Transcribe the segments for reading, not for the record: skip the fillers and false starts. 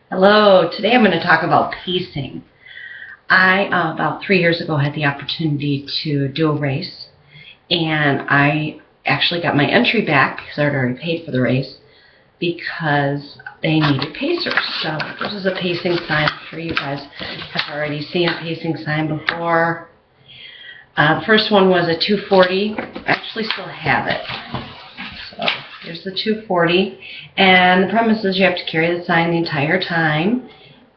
Hello, today I'm going to talk about pacing. I, about 3 years ago, had the opportunity to do a race, and I actually got my entry back because I had already paid for the race because they needed pacers. So this is a pacing sign. I'm sure you guys have already seen a pacing sign before. The first one was a 240. I actually still have it. So here's the 240, and the premise is you have to carry the sign the entire time,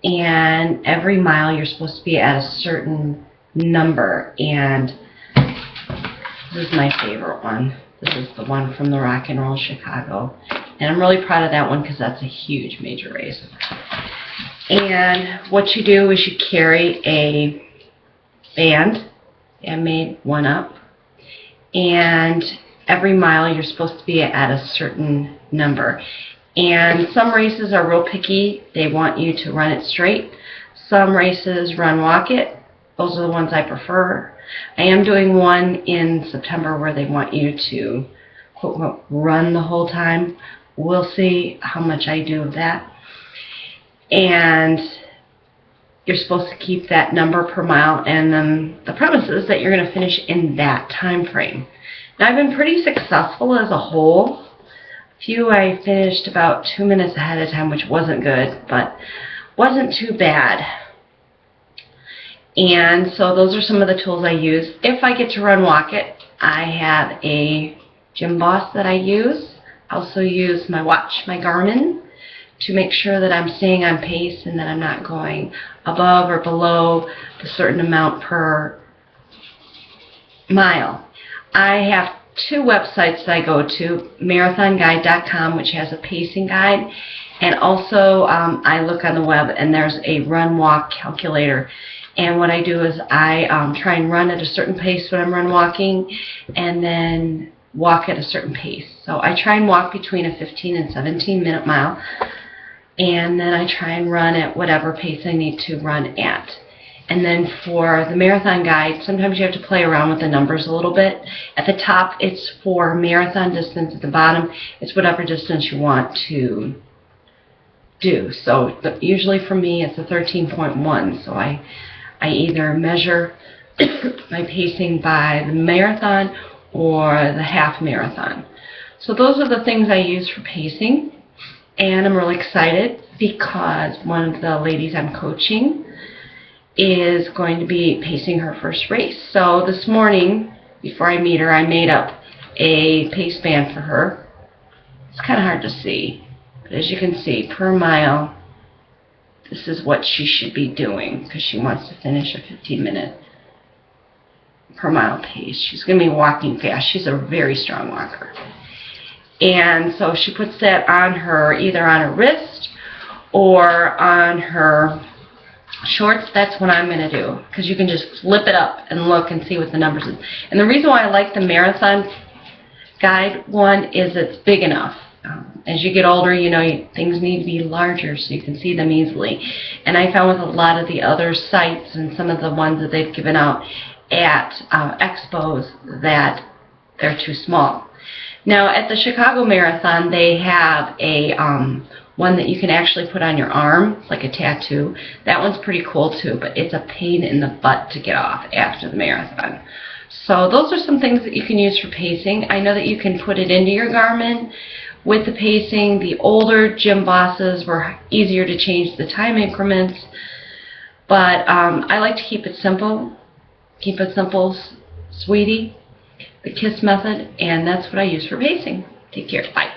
and every mile you're supposed to be at a certain number, and this is my favorite one. This is the one from the Rock and Roll Chicago, and I'm really proud of that one because that's a huge major race. And what you do is you carry a band. I made one up, and every mile you're supposed to be at a certain number. And some races are real picky. They want you to run it straight. Some races run walk it. Those are the ones I prefer. I am doing one in September where they want you to quote, run the whole time. We'll see how much I do of that. And you're supposed to keep that number per mile, and then the premise is that you're going to finish in that time frame. Now, I've been pretty successful as a whole. A few I finished about 2 minutes ahead of time, which wasn't good, but wasn't too bad. And so those are some of the tools I use. If I get to run walk it, I have a Gym Boss that I use. I also use my watch, my Garmin, to make sure that I'm staying on pace and that I'm not going above or below a certain amount per mile. I have two websites that I go to, marathonguide.com, which has a pacing guide, and also I look on the web and there's a run-walk calculator. And what I do is I try and run at a certain pace when I'm run walking, and then walk at a certain pace. So I try and walk between a 15 and 17 minute mile, and then I try and run at whatever pace I need to run at. And then for the marathon guide, sometimes you have to play around with the numbers a little bit. At the top, it's for marathon distance. At the bottom, it's whatever distance you want to do. So usually for me, it's a 13.1. So I either measure my pacing by the marathon or the half marathon. So those are the things I use for pacing. And I'm really excited because one of the ladies I'm coaching is going to be pacing her first race. So this morning, before I meet her, I made up a pace band for her. It's kind of hard to see, but as you can see, per mile, this is what she should be doing because she wants to finish a 15-minute per mile pace. She's going to be walking fast. She's a very strong walker. And so she puts that on her, either on her wrist or on her shorts. That's what I'm going to do, because you can just flip it up and look and see what the numbers is. And the reason why I like the marathon guide one is it's big enough. As you get older, you know, things need to be larger so you can see them easily. And I found with a lot of the other sites and some of the ones that they've given out at expos that they're too small. Now, at the Chicago Marathon, they have a one that you can actually put on your arm, like a tattoo. That one's pretty cool too, but it's a pain in the butt to get off after the marathon. So those are some things that you can use for pacing. I know that you can put it into your Garmin with the pacing. The older Gym Bosses were easier to change the time increments, but I like to keep it simple. Keep it simple, sweetie. The KISS method, and that's what I use for pacing. Take care. Bye.